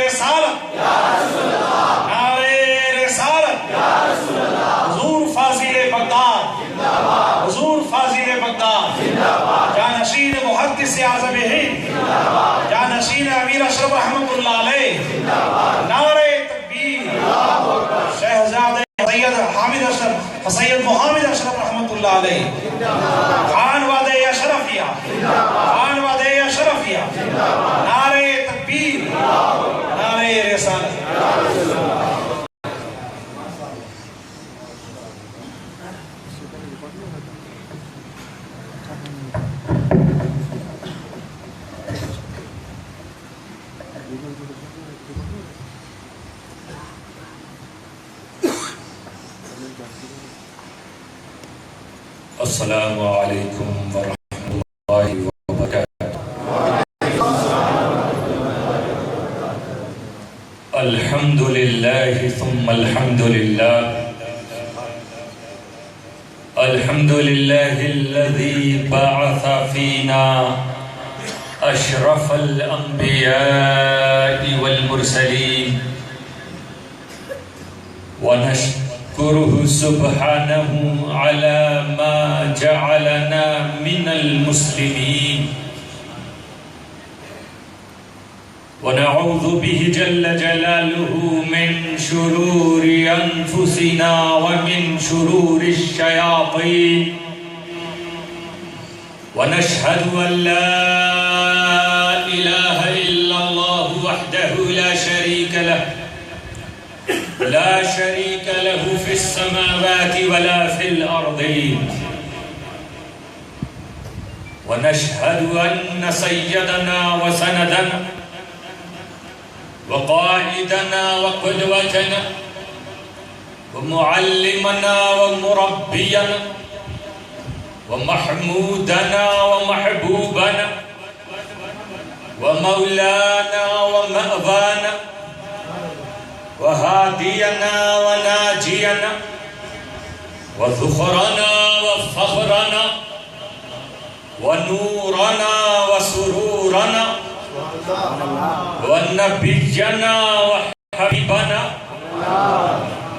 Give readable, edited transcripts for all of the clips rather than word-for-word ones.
رسالت نعرہ رسالت حضور فاضل بغداد حضور فاضل بغداد جانشین محدث اعظم ہند جانشین امیر اشرف رحمۃ اللہ علیہ نعرہ تکبیر شہزادہ سید حامد اشرف سید محمد اشرف رحمۃ اللہ علیہ خان وادِ اشرفیہ خان وادِ اشرفیہ نعرہ تکبیر نعرہ رسالت السلام علیکم ورحمۃ اللہ وبرکاتہ۔ الحمد للہ ثم الحمد للہ الحمد للہ الذی بعث فینا اشرف الانبیاء والمرسلین ونشكره سبحانه على ما جعلنا من المسلمين ونعوذ به جل جلاله من شرور أنفسنا ومن شرور الشياطين ونشهد أن لا إله إلا الله وحده لا شريك له لا شريك له في السماوات ولا في الأرضين ونشهد أن سيدنا وسندنا وقائدنا وقدوتنا ومعلمنا ومربينا ومحمودنا ومحبوبنا ومولانا ومأوانا وهادينا وناجينا وذخرنا وفخرنا ونورنا وسرورنا ونبينا وحبيبنا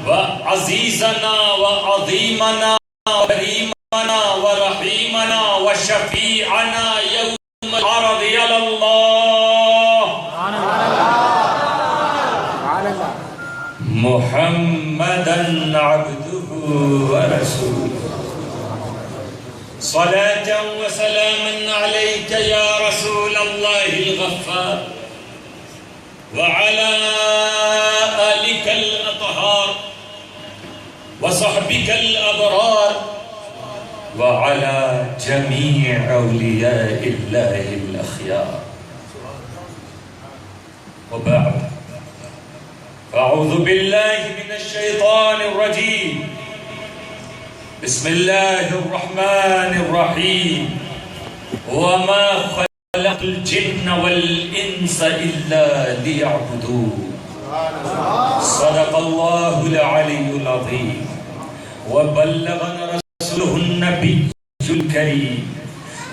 وعزيزنا وعظيمنا وكريمنا ورحيمنا وشفيعنا يوم العرض على الله محمدًا عبده ورسوله صلاة وسلاما عليك يا رسول الله الغفار وعلى آلك الأطهار وصحبك الأبرار وعلى جميع أولياء الله الأخيار وبعد أعوذ بالله من الشيطان الرجيم بسم الله الرحمن الرحيم وما خلقت الجن والإنس إلا ليعبدون صدق الله العلي العظيم وبلغنا رسوله النبي الكريم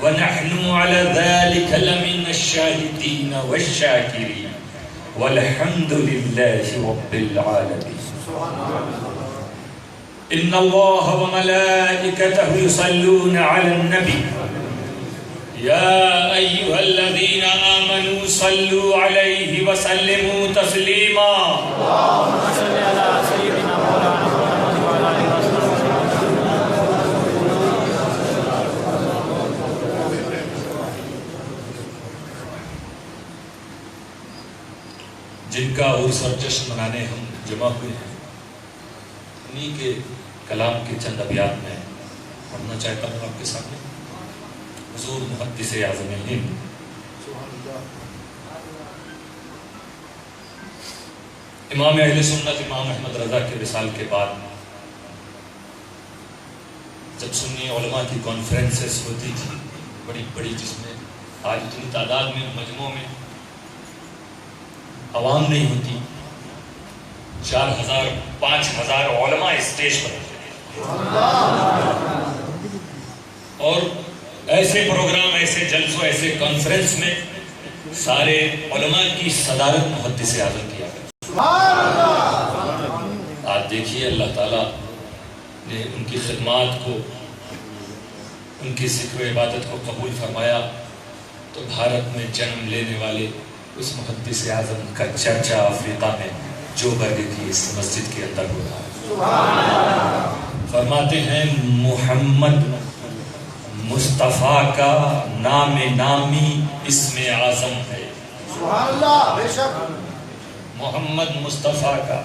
ونحن على ذلك لمن الشاهدين والشاكرين والحمد لله رب العالمين إن الله وملائكته يصلون على النبي يا أيها الذين آمنوا صلوا عليه وسلموا تسليما اللهم صل على سيدنا مولانا محمد وعلى آله وصحبه جن کا عرس اور جشن منانے ہم جمع ہوئے ہیں انہی کے کلام کے چند ابیات میں پڑھنا چاہتا ہوں آپ کے سامنے حضور محدث اعظم ہند امام اہل سنت امام احمد رضا کے وصال کے بعد جب سنی علماء کی کانفرنسز ہوتی تھی بڑی بڑی، جس میں آج اتنی تعداد میں مجموعوں میں عوام نہیں ہوتی، 4000 5000 علماء اسٹیج پر اور ایسے پروگرام، ایسے جلسوں، ایسے کانفرنس میں سارے علماء کی صدارت محدث اعظم کیا کرتے. آج دیکھیے اللہ تعالیٰ نے ان کی خدمات کو، ان کی ذکر و عبادت کو قبول فرمایا تو بھارت میں جنم لینے والے اس محدث اعظم کا چرچا افریقہ میں جوبرگ کی اس مسجد کے اندر ہو رہا ہے. فرماتے ہیں محمد مصطفیٰ کا نام نامی اسم اعظم ہے. محمد مصطفیٰ کا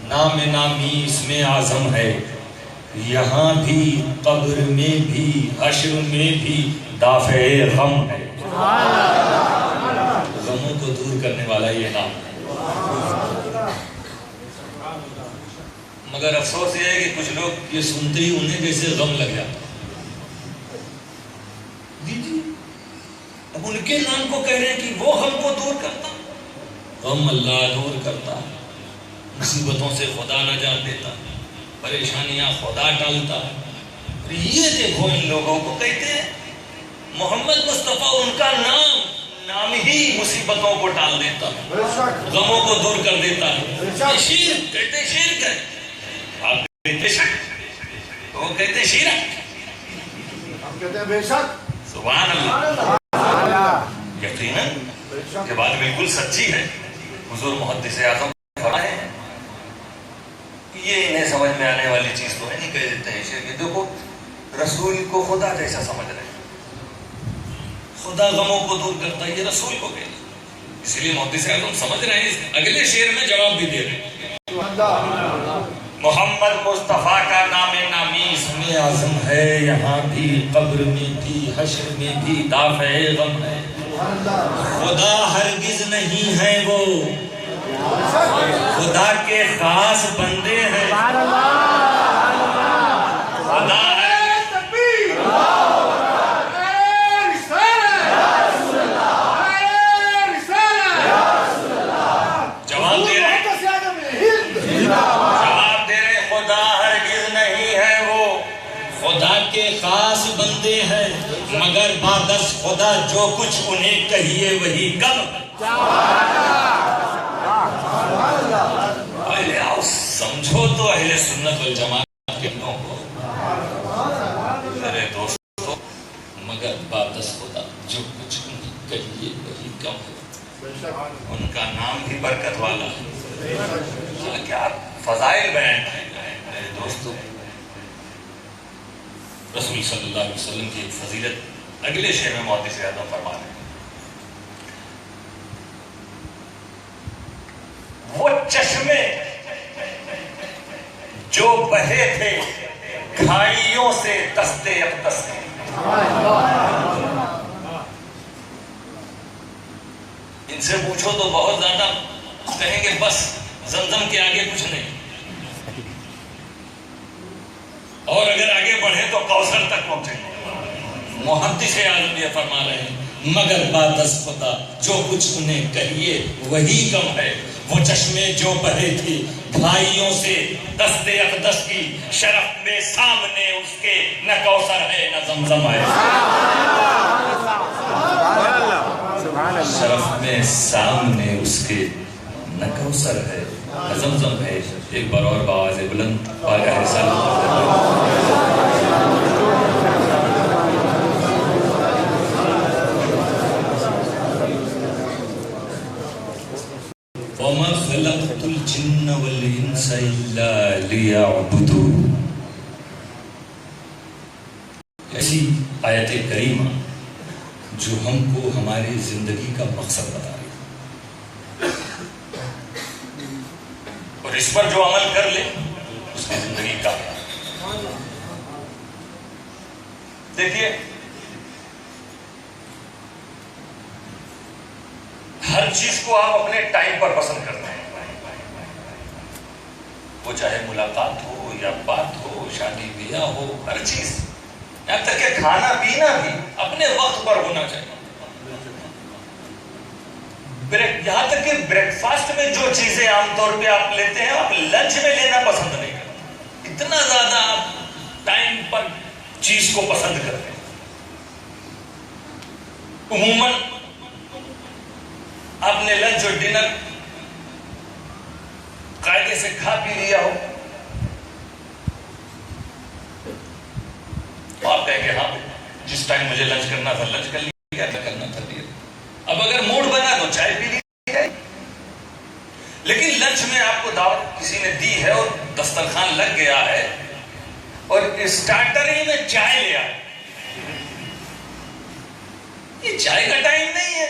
نام نامی اسم اعظم ہے. یہاں بھی قبر میں بھی حشر میں بھی دافع غم ہے. غموں کو دور کرنے والا یہ نام ہے. مگر افسوس یہ ہے کہ کچھ لوگ یہ سنتے ہی انہیں جیسے غم لگ جاتا. اب ان کے نام کو کہہ رہے ہیں کہ وہ غم کو دور کرتا. غم اللہ دور کرتا. مصیبتوں سے خدا نجات دیتا. پریشانیاں خدا ٹالتا. یہ دیکھو ان لوگوں کو کہتے ہیں محمد مصطفیٰ، ان کا نام ہی مصیبتوں کو ٹال دیتا ہے، غموں کو دور کر دیتا ہے. یہ شرک کہتے ہیں، شرک ہے. آپ کہتے شرک، وہ کہتے شرک، ہم کہتے ہیں بے شک. سبحان اللہ. یقیناً یہ بات بالکل سچی ہے. حضور محدث اعظم فرمائے ہیں یہ انہیں سمجھ میں آنے والی چیز تو ہے نہیں، کہہ دیتے ہیں شرک. دیکھو رسول کو خدا جیسا سمجھ رہے ہیں. خدا غموں کو دور کرتا ہے، یہ رسول کو کہتے ہیں. اس لیے محدث اعظم سمجھ رہے ہیں، اگلے شعر میں جواب بھی دے رہے ہیں. محمد مصطفیٰ کا نام نامی اسم اعظم ہے. یہاں بھی قبر میں بھی حشر میں بھی دافع غم ہے. خدا ہرگز نہیں ہے وہ، خدا کے خاص بندے ہیں. خدا خاص بندے ہیں مگر بادس خدا جو کچھ انہیں کہیے وہی کم. پہلے آؤ سمجھو تو اہل سنت والجماعت کے لوگوں کو. میرے دوستو مگر بادس خدا جو کچھ انہیں کہیے وہی کم ہے. ان کا نام بھی برکت والا ہے. کیا فضائل بیان ہیں میرے دوستو. رسول صلی اللہ علیہ وسلم کی ایک فضیلت اگلے شعر میں محدث اعظم فرما رہے ہیں. وہ چشمے جو بہے تھے کھائیوں سے دستے اقدس کے. ان سے پوچھو تو بہت زیادہ کہیں گے بس زمزم کے آگے کچھ نہیں، اور اگر آگے بڑھیں تو کوثر تک پہنچیں. محدث اعظم یہ فرما رہے ہیں مگر بادس خدا جو کچھ انہیں کہیے وہی کم ہے. وہ چشمے جو بہے تھی بھائیوں سے دستے اقدس کی. شرف میں سامنے اس کے نہ کوثر ہے نہ زمزم ہے. شرف میں سامنے اس کے نہ کوثر ہے نہ زمزم ہے. ایک بار اور بآواز بلند بارگاہ رسالت. وَمَا خَلَقْتُ الْجِنَّ وَالْإِنسَ إِلَّا لِيَعْبُدُونِ. ایسی آیت کریمہ جو ہم کو ہماری زندگی کا مقصد بتا رہی ہے، اور اس پر جو عمل کر لے اس کی زندگی کا. دیکھیے ہر چیز کو آپ اپنے ٹائم پر پسند کرتے ہیں. وہ چاہے ملاقات ہو یا بات ہو، شادی بیاہ ہو، ہر چیز، یہاں تک کہ کھانا پینا بھی اپنے وقت پر ہونا چاہیے. یہاں تک کہ بریک فاسٹ میں جو چیزیں عام طور پہ آپ لیتے ہیں آپ لنچ میں لینا پسند نہیں کرتے. اتنا زیادہ آپ ٹائم پر چیز کو پسند کرتے ہیں. عموماً آپ نے لنچ اور ڈنر قاعدے سے کھا پی لیا ہو، تو آپ کہیں گے ہاں جس ٹائم مجھے لنچ کرنا تھا لنچ کر لیا، کیا کرنا تھا لیا۔ اب اگر موڈ بنا تو چائے پی لی جائے، لیکن لنچ میں آپ کو دعوت کسی نے دی ہے اور دسترخوان لگ گیا ہے اور اسٹارٹر ہی میں چائے لیا، یہ چائے کا ٹائم نہیں ہے۔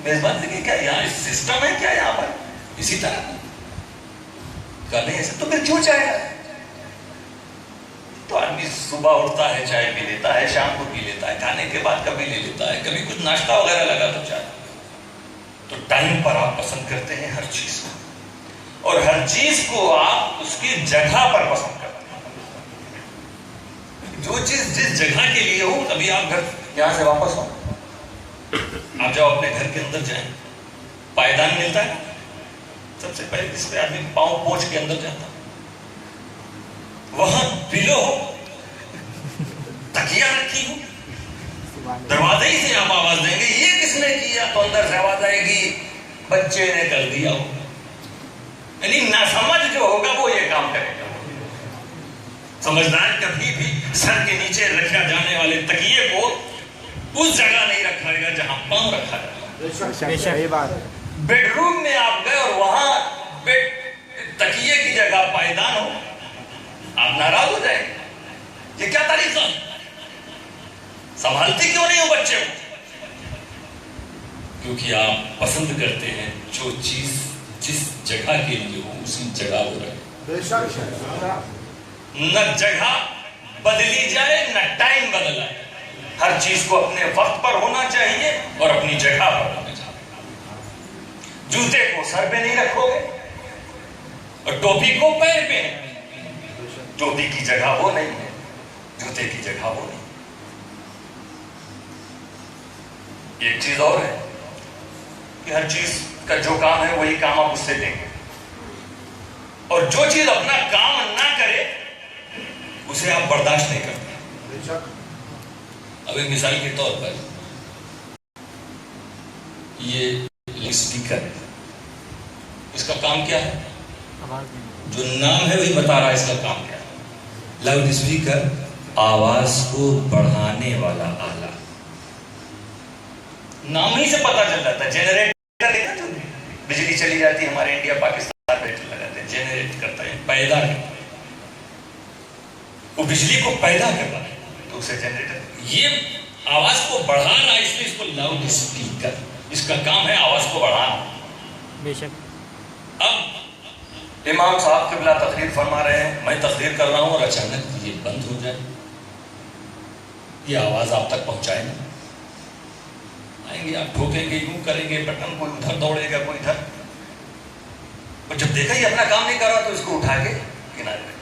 میزبان سے کہ کیا یہاں سسٹم ہے کیا یہاں پر اسی طرح؟ کہا نہیں ایسا، تو پھر کیوں چائے ہے؟ تو آدمی صبح اٹھتا ہے چائے پی لیتا ہے، شام کو پی لیتا ہے، کھانے کے بعد کبھی لے لیتا ہے، کبھی کچھ ناشتہ وغیرہ لگا تو چائے۔ تو ٹائم پر آپ پسند کرتے ہیں ہر چیز کو، اور ہر چیز کو آپ اس کی جگہ پر پسند کرتے ہیں۔ جو چیز جس جگہ کے لیے ہو، ابھی آپ گھر یہاں سے واپس ہو، آپ جب اپنے گھر کے اندر جائیں، پائیدان ملتا ہے، سب سے پہلے جس پہ آدمی پاؤں پوچھ کے اندر جاتا، وہاں پلو ہو، تکیہ رکھی ہو، دروازے ہی سے آپ آواز دیں گے یہ کس نے کیا، تو اندر سے آواز آئے گی بچے نے کر دیا ہو۔ یعنی ناسمجھ جو ہوگا وہ یہ کام کرے گا۔ سمجھدار کبھی بھی سر کے نیچے رکھا جانے والے تکیے کو اس جگہ نہیں رکھا گا جہاں پاؤں رکھا جائے۔ بیڈ روم میں آپ گئے اور وہاں تکیے کی جگہ پائیدان ہو، آپ ناراض ہو جائیں گے، یہ کیا طریقہ، سنبھالتے کیوں نہیں ہو بچے کو؟ کیونکہ آپ پسند کرتے ہیں جو چیز جس جگہ کے لیے ہو اسی جگہ ہو رہے، نہ جگہ بدلی جائے نہ ٹائم بدلا ہے، ہر چیز کو اپنے وقت پر ہونا چاہیے اور اپنی جگہ پر ہونا چاہیے۔ جوتے کو سر پہ نہیں رکھو گے اور ٹوپی کو پیر پہ نہیں، ٹوپی کی جگہ وہ نہیں ہے، جوتے کی جگہ وہ نہیں۔ ایک چیز اور ہے کہ ہر چیز کا جو کام ہے وہی کام آپ اس سے دیں گے، اور جو چیز اپنا کام نہ کرے اسے آپ برداشت نہیں کرتے۔ اب ایک مثال کے طور پر یہ اسپیکر ہے، اس کا کام کیا ہے؟ جو نام ہے وہی بتا رہا ہے اس کا کام کیا ہے۔ لاؤڈ اسپیکر آواز کو بڑھانے والا آلہ، نام ہی سے پتا چل جاتا ہے۔ جنریٹر دیکھا جو بجلی چلی جاتی ہے ہمارے انڈیا پاکستان میں لگاتے ہیں، جنریٹ کرتا ہے، پیدا کرتا ہے، وہ بجلی کو پیدا کرتا ہے تو اسے جنریٹر۔ یہ آواز کو بڑھانا، اس لیے اس کو لاؤڈ اسپیکر، اس کا کام ہے آواز کو بڑھانا۔ بے شک اب امام صاحب قبلہ تقریر فرما رہے ہیں، میں تقریر کر رہا ہوں اور اچانک یہ بند ہو جائے، یہ آواز آپ تک پہنچائے نا، آئیں گے آپ ٹھوکیں گے، یوں کریں گے، بٹن کوئی ادھر دوڑے گا کوئی ادھر، اور جب دیکھا یہ اپنا کام نہیں کر رہا تو اس کو اٹھا کے کنارے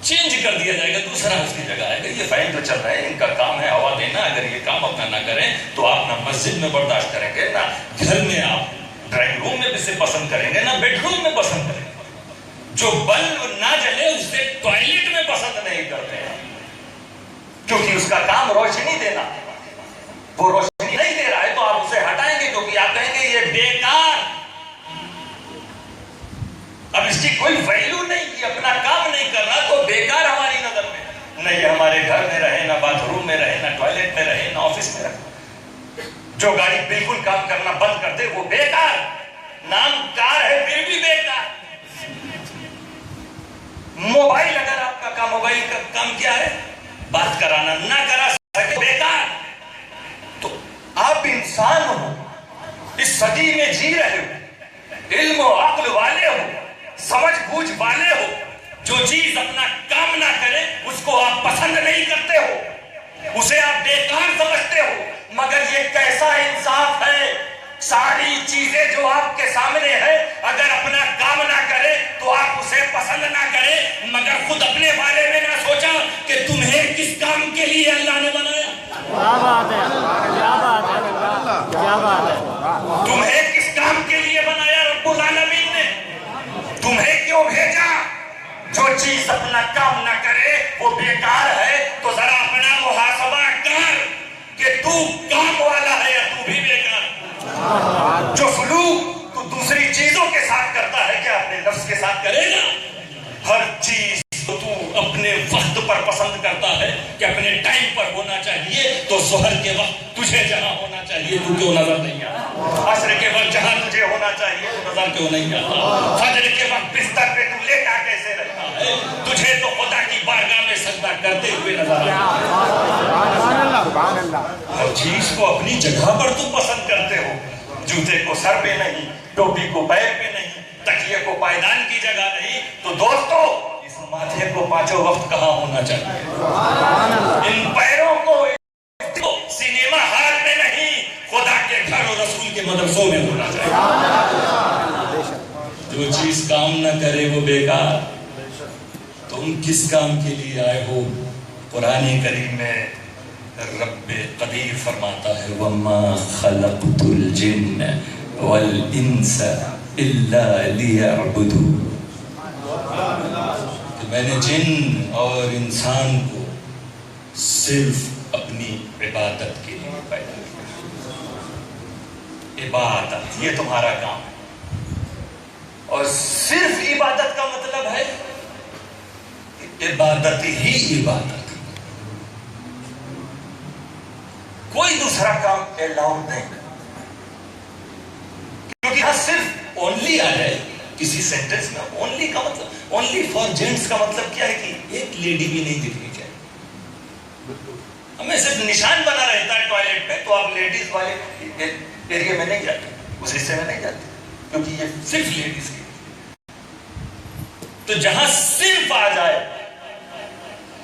چینج کر دیا جائے گا، دوسرا اس کی جگہ آئے گا۔ یہ فین جو چل رہا ہے ان کا کام ہے ہوا دینا، اگر یہ کام اپنا نہ کریں تو آپ نہ مسجد میں برداشت کریں گے، نہ گھر میں آپ ڈرائنگ روم میں اسے پسند کریں گے، نہ بیڈ روم میں پسند کریں گے۔ جو بلب نہ جلے اسے ٹوائلٹ میں پسند نہیں کرتے ہیں، کیونکہ اس کا کام روشنی دینا، وہ روشنی نہیں دے رہا ہے تو آپ اسے ہٹائیں گے، کیونکہ آپ کہیں گے یہ بیکار، اب اس کی کوئی ویلیو نہیں، یہ اپنا کام نہیں کر رہا تو بیکار ہماری نظر میں۔ نہ یہ ہمارے گھر میں رہے، نہ باتھ روم میں رہے، نہ ٹوائلٹ میں رہے، نہ آفس میں رہے۔ جو گاڑی بالکل کام کرنا بند کر دے وہ بیکار، نام کار ہے پھر بھی بیکار۔ موبائل، اگر آپ کا کام موبائل کا کام کیا ہے؟ بات کرانا، نہ کرا سکے بیکار۔ تو آپ انسان ہو، اس صدی میں جی رہے ہو، علم و عقل والے ہو، سمجھ بوجھ والے ہو، جو چیز اپنا کام نہ کرے اس کو آپ پسند نہیں کرتے ہو، اسے آپ بیکار سمجھتے ہو، مگر یہ کیسا انصاف ہے؟ ساری چیزیں جو آپ کے سامنے ہے، اگر اپنا کام نہ کرے تو آپ اسے پسند نہ کرے، مگر خود اپنے بارے میں نہ سوچا کہ تمہیں کس کام کے لیے اللہ نے بنایا۔ کیا بات ہے، کیا بات ہے، کیا بات ہے، تمہیں کس کام کے لیے بنایا رب العالمین نے؟ تمہیں کیوں بھیجا؟ جو چیز اپنا کام نہ کرے وہ بیکار ہے، تو ذرا اپنا محاسبہ کر کہ تو کام والا ہے یا تو بھی بیکار جو سلوک تو دوسری چیزوں کے ساتھ کرتا ہے کیا اپنے نفس کے ساتھ کرے گا؟ ہر چیز تو اپنے وقت پر پسند کرتا ہے کہ اپنے ٹائم پر ہونا چاہیے، تو ظہر کے وقت تجھے جہاں ہونا چاہیے تو کیوں نظر نہیں آتا؟ عصر کے وقت جہاں تجھے ہونا چاہیے تو نظر کیوں نہیں آتا؟ فجر کے وقت بستر پہ تو لیٹا کیسے رہتا ہے؟ تجھے تو خدا کی بارگاہ میں سجدہ کرتے ہوئے نظر آتا۔ ہر چیز کو اپنی جگہ پر تو پسند کرتے ہو، جوتے کو سر پہ نہیں، ٹوپی کو پیر پہ نہیں، تکیے کو پائیدان کی جگہ نہیں، تو دوستو اس ماتھے کو پانچوں وقت کہاں ہونا چاہیے؟ ان پیروں کو سینما ہال میں نہیں، خدا کے گھر اور رسول کے مدرسوں میں ہونا چاہیے۔ جو چیز کام نہ کرے وہ بیکار، تم کس کام کے لیے آئے ہو؟ قرآن کریم میں رب قدیر فرماتا ہے وَمَا خَلَقْتُ الْجِنَّ وَالْإِنسَ إِلَّا لِيَعْبُدُونِ، کہ میں نے جن اور انسان کو صرف اپنی عبادت کے لیے پیدا کیا۔ عبادت یہ تمہارا کام ہے، اور صرف عبادت کا مطلب ہے عبادت ہی عبادت، کوئی دوسرا کام الاؤڈ نہیں، کیونکہ یہاں صرف اونلی آ جائے کسی سینٹنس میں، اونلی کا مطلب، اونلی فار جینٹس کا مطلب کیا ہے کہ ایک لیڈی بھی نہیں دکھنی چاہیے۔ ہمیں صرف نشان بنا رہتا ہے ٹوائلٹ پہ، تو آپ لیڈیز والے ایریا میں نہیں جاتے، اس حصے میں نہیں جاتے، کیونکہ یہ صرف لیڈیز کی۔ تو جہاں صرف آ جائے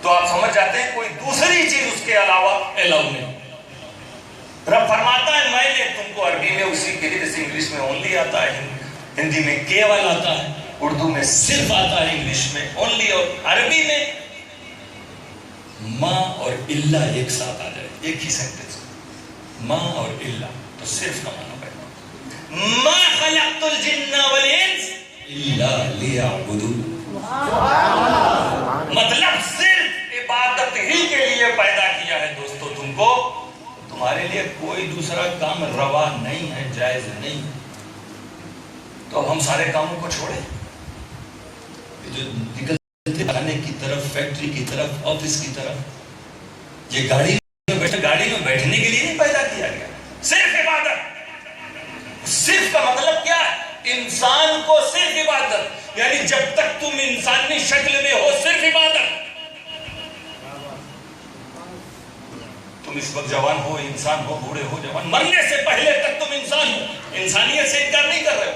تو آپ سمجھ جاتے ہیں کوئی دوسری چیز اس کے علاوہ الاؤ نہیں۔ رب فرماتا ہے میں نے تم کو عربی میں اسی کے لیے، جیسے انگلش میں اونلی آتا ہے، ہندی میں کیول آتا ہے، اردو میں صرف آتا ہے، انگلش میں اونلی، اور عربی میں ما اور الا ایک ساتھ آ جائے ایک ہی سینٹنس، ما اور الا، تو صرف کا معنی پیدا۔ ما خلقت الجن والانس الا لیعبدون، مطلب صرف عبادت ہی کے لیے پیدا کیا ہے دوستو تم کو، تمہارے لیے کوئی دوسرا کام روا نہیں ہے، جائز نہیں۔ تو اب ہم سارے کاموں کو چھوڑیں، جو نکلتے کھانے کی طرف، فیکٹری کی طرف، آفس کی طرف، یہ گاڑی میں بیٹھنے کے لیے نہیں پیدا کیا گیا، صرف عبادت۔ صرف کا مطلب کیا ہے؟ انسان کو صرف عبادت، یعنی جب تک تم انسانی شکل میں ہو صرف عبادت۔ تم اس وقت جوان ہو، انسان ہو، بوڑھے ہو، جوان، مرنے سے پہلے تک تم انسان ہو، انسانیت سے انکار نہیں کر رہے ہو۔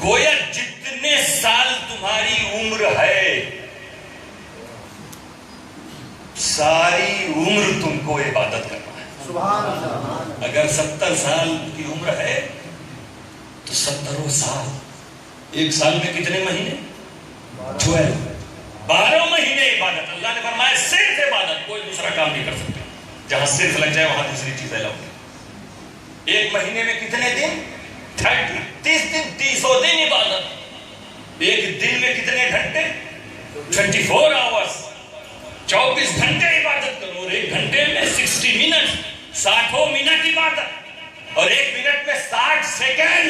گویا جتنے سال تمہاری عمر ہے، ساری عمر تم کو عبادت کرنا ہے۔ سبحان اللہ۔ اگر 70 سال کی عمر ہے تو 70 سال، ایک سال میں کتنے مہینے؟ 12 مہینے عبادت۔ اللہ نے فرمایا صرف عبادت، کوئی دوسرا کام نہیں کر سکتے۔ جہاں صرف لگ جائے وہاں دوسری چیز الاؤ نہیں۔ ایک مہینے میں کتنے دن؟ 30 دن، 300 دن عبادت۔ ایک دن میں کتنے گھنٹے؟ 24 آورز، 24 گھنٹے عبادت کرو، اور ایک گھنٹے میں 60 منٹ، 60 منٹ عبادت، اور ایک منٹ میں 60 سیکنڈ،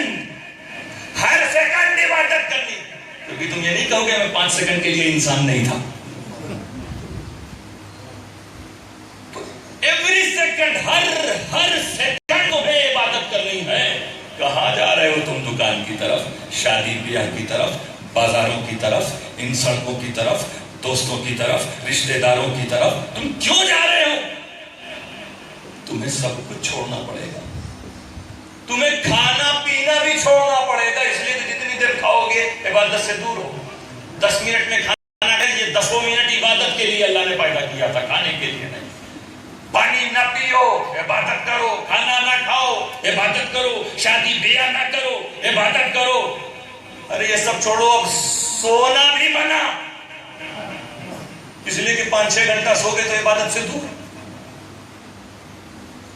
ہر سیکنڈ عبادت کرنی، کیونکہ تم یہ نہیں کہو گے میں 5 سیکنڈ کے لیے انسان نہیں تھا۔ ایوری سیکنڈ، ہر سیکنڈ تمہیں عبادت کرنی ہے۔ کہاں جا رہے ہو تم؟ دکان کی طرف، شادی بیاہ کی طرف، بازاروں کی طرف، ان سڑکوں کی طرف، دوستوں کی طرف، رشتہ داروں کی طرف، تم کیوں جا رہے ہو؟ تمہیں سب کچھ چھوڑنا پڑے گا، تمہیں کھانا پینا بھی چھوڑنا پڑے گا، اس لیے تو جتنی دیر کھاؤ گے عبادت سے دور ہو۔ 10 منٹ میں کھانا ہے، یہ 10 منٹ عبادت کے لیے اللہ نے پیدا کیا تھا، کھانے کے لیے نہیں۔ پانی نہ پیو، عبادت کرو، کھانا نہ کھاؤ، عبادت کرو، شادی بیاہ نہ کرو، عبادت کرو۔ ارے یہ سب چھوڑو، اب سونا بھی منع، اس لیے کہ 5-6 گھنٹہ سو گئے تو عبادت سے دور۔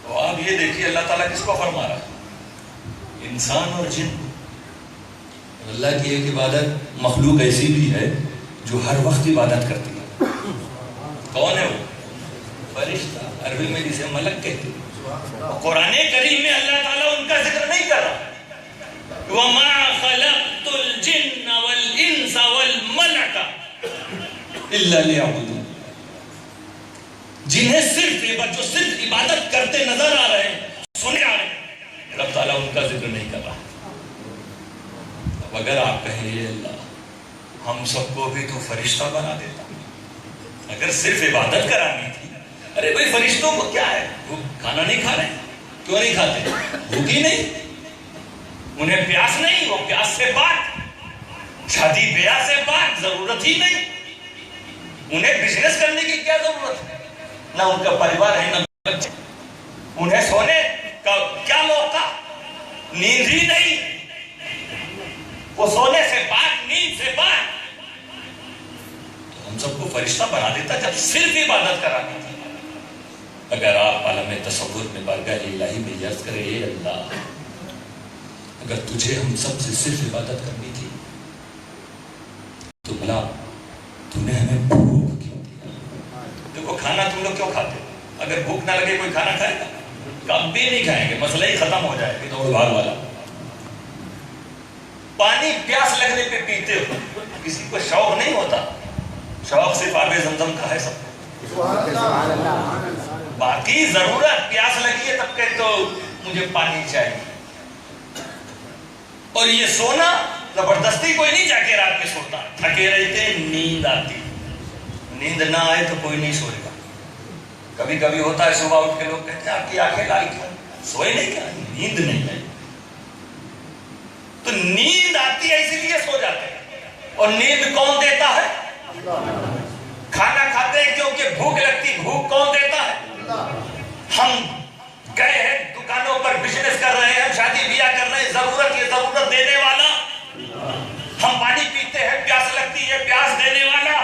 تو آپ یہ دیکھیے اللہ تعالیٰ کس کو فرما رہا ہے؟ انسان اور جن۔ اللہ کی ایک عبادت مخلوق ایسی بھی ہے جو ہر وقت عبادت کرتی ہے۔ کون ہے وہ؟ فرشتہ، عربی میں جسے ملک کہتے ہیں۔ قرآن کریم میں اللہ تعالیٰ ان کا ذکر نہیں کر رہا. وَمَا خَلَقْتُ الْجِنَّ وَالْإِنسَ وَالْمَلَكَ إِلَّا لِيَعْبُدُونِ. جنہیں جو صرف عبادت کرتے نظر آ رہے ہیں, سنے آ رہے ہیں, رب تعالیٰ ان کا ذکر نہیں کر رہا. اب اگر آپ کہیں یہ اللہ ہم سب کو بھی تو فرشتہ بنا دیتا, اگر صرف عبادت کرانی تھی, ارے بھائی فرشتوں کو کیا ہے, وہ کھانا نہیں کھا رہے, کیوں نہیں کھاتے, بھوک ہی نہیں, انہیں پیاس نہیں, وہ پیاس سے پاک, شادی بیاہ سے پاک, ضرورت ہی نہیں, انہیں بزنس کرنے کی کیا ضرورت ہے, نہ ان کا پریوار ہے نہ بچے, انہیں سونے کا کیا موقع, نیند ہی نہیں, وہ سونے سے پاک, نیند سے پاک. تو ہم سب کو فرشتہ بنا دیتا جب صرف عبادت کرانی تھی. اگر آپ عالم تصور میں بارگاہ الہی میں عرض کرے اے اللہ اگر تجھے ہم سب سے صرف عبادت کرنی تھی تو بھلا تو نے ہمیں بھوک کیوں دیا. دیکھو کھانا تم لوگ کیوں کھاتے, اگر بھوک نہ لگے کوئی کھانا کھائے گا, کبھی نہیں کھائیں گے, مسئلہ ہی ختم ہو جائے گا. دوڑ بھاگ والا پانی پیاس لگنے پہ پیتے ہو, کسی کو شوق نہیں ہوتا, شوق صرف آب زمزم کا ہے سب کو, باقی ضرورت پیاس لگی ہے تب کہ تو مجھے پانی چاہیے. اور یہ سونا زبردستی کوئی نہیں جا کے رات میں سوتا, تھکے رہتے, نیند آتی, نیند نہ آئے تو کوئی نہیں سوئے گا. کبھی کبھی ہوتا ہے صبح اٹھ کے لوگ کہتے ہیں آپ کی آنکھیں لال کیوں, سوئے نہیں کیا, نیند نہیں ہے. تو نیند آتی ہے اسی لیے سو جاتے ہیں. اور نیند کون دیتا ہے, کھانا کھاتے ہیں کیونکہ بھوک لگتی, بھوک کون دیتا ہے. ہم گئے ہیں دکانوں پر بزنس کر رہے ہیں, شادی بیاہ کر رہے ہیں, ضرورت یہ ضرورت دینے والا. ہم پانی پیتے ہیں, پیاس لگتی ہے, پیاس دینے والا.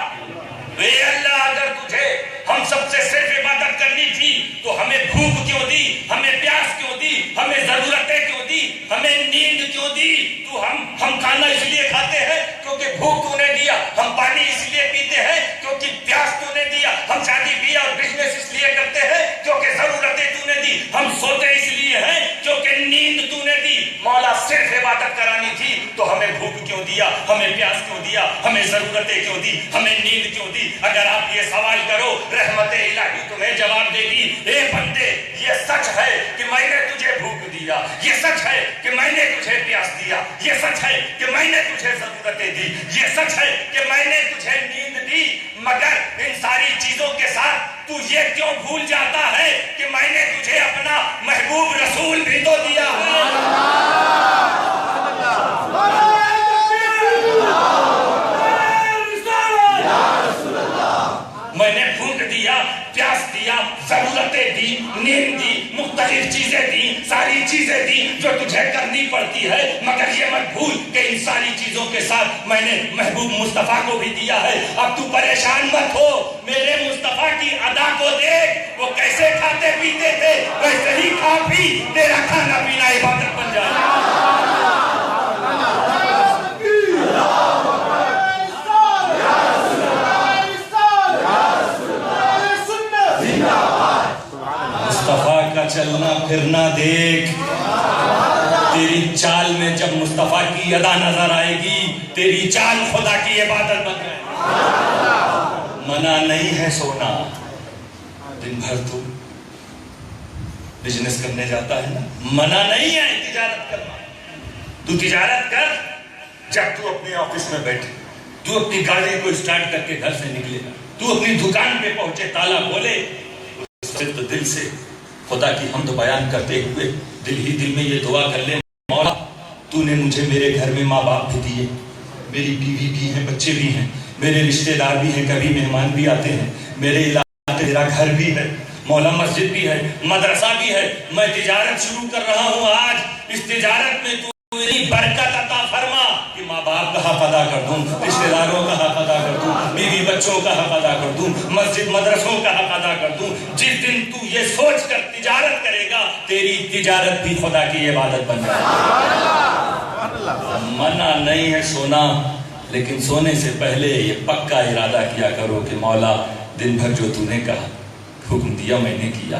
اے اللہ اگر تجھے ہم سب سے صرف عبادت کرنی تھی تو ہمیں بھوک کیوں دی, ہمیں پیاس کیوں دی, ہمیں ضرورتیں کیوں دی, ہمیں نیند کیوں دی. تو ہم کھانا اس لیے کھاتے ہیں کیونکہ بھوک تو نے دیا, ہم پانی اس لیے پیتے ہیں کیونکہ پیاس تو نے دیا, ہم شادی بیاہ اور بزنس اس لیے کرتے ہیں کیونکہ ضرورتیں تو نے دی, ہم سوتے اس لیے ہیں کیونکہ نیند تو نے دی. مولا صرف عبادت کرانی تھی تو ہمیں بھوک کیوں دیا, ہمیں پیاس کیوں دیا, ہمیں ضرورتیں کیوں دی, ہمیں نیند کیوں دی. اگر آپ یہ سوال کرو رحمت الہی تمہیں جواب دے گی, اے بندے یہ سچ ہے کہ میں نے تجھے بھوک دیا, یہ سچ ہے کہ میں نے تجھے پیاس دیا, یہ سچ ہے کہ میں نے تجھے ضرورتیں دی, یہ سچ ہے کہ میں نے تجھے نیند دی, مگر ان ساری چیزوں کے ساتھ تو یہ کیوں بھول جاتا ہے کہ میں نے تجھے اپنا محبوب رسول بھی تو دیا ہے. میں نے بھوک دیا, پیاس دیا, ضرورتیں دی, نیند دی, مختلف چیزیں دی, ساری چیزیں دی جو تجھے کرنی پڑتی ہے, مگر یہ مت بھول کہ ان ساری چیزوں کے ساتھ میں نے محبوب مصطفیٰ کو بھی دیا ہے. اب تو پریشان مت ہو, میرے مصطفیٰ کی ادا کو دیکھ, وہ کیسے کھاتے پیتے تھے, ویسے ہی کھا پی تیرا کھانا پینا عبادت بن جائے. مصطفیٰ کا چلنا پھرنا دیکھ, تیری چال میں جب مصطفیٰ کی ادا نظر آئے گی تیری چال خدا کی عبادت بن جائے. منع نہیں ہے سونا, دن بھر تو بزنس کرنے جاتا ہے نا, منع نہیں ہے تجارت کرنا. تو تجارت کر جب تو اپنے آفس میں بیٹھے, تو اپنی گاڑی کو اسٹارٹ کر کے گھر سے نکلے, تو اپنی دکان پہ پہنچے, تالا کھولے, تو دل سے خدا کی حمد بیان کرتے ہوئے دل ہی دل میں یہ دعا کر لے, مولا تو نے مجھے میرے گھر میں ماں باپ بھی دیے, میری بیوی بھی ہیں, بچے بھی ہیں, میرے رشتہ دار بھی ہیں, کبھی مہمان بھی آتے ہیں, میرے علاقے میرا گھر بھی ہے, مولا مسجد بھی ہے, مدرسہ بھی ہے, میں تجارت شروع کر رہا ہوں. آج اس تجارت میں تو برکت عطا فرما کہ ماں باپ کا حق ادا کر دوں, رشتہ داروں کا حق ادا کر دوں, بیوی بچوں کا حق ادا کر دوں, مسجد مدرسوں کا حق ادا کر دوں. جس دن تو یہ سوچ کر تجارت کرے گا تیری تجارت بھی خدا کی عبادت بن جائے گی. منع نہیں ہے سونا, لیکن سونے سے پہلے یہ پکا ارادہ کیا کرو کہ مولا دن بھر جو تو نے کہا, حکم دیا میں نے کیا,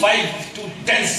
5 to 10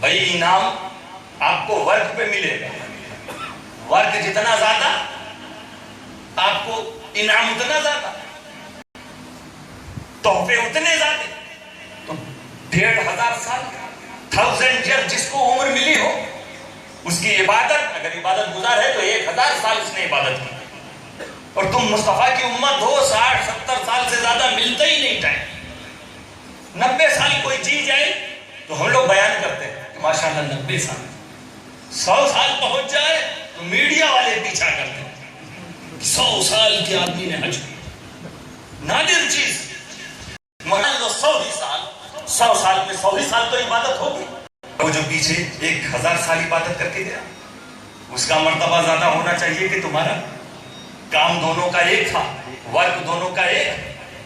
بھائی انعام آپ کو ورک پہ ملے گا، ورک جتنا زیادہ آپ کو انعام اتنا زیادہ، تحفے اتنے زیادہ. تو 1500 سال 1000 ایئر جس کو عمر ملی ہو اس کی عبادت، اگر عبادت گزار ہے تو 1000 سال اس نے عبادت کی. اور تم مصطفیٰ کی امت ہو، 60-70 سال سے زیادہ ملتا ہی نہیں ٹائم. 90 سال کوئی جی جائے تو ہم لوگ بیان کرتے ہیں کہ ماشاءاللہ 90 سال. 100 سال پہنچ جائے تو میڈیا والے پیچھا کرتے ہیں 100 سال کے آدمی نے حج کیا. نادر چیز. مان لو 100 ہی سال، 100 سال میں 100 ہی سال تو عبادت ہوگی. وہ جو پیچھے 1000 سال عبادت کر کے گیا اس کا مرتبہ زیادہ ہونا چاہیے کہ تمہارا. کام دونوں کا ایک تھا، ورک دونوں کا ایک،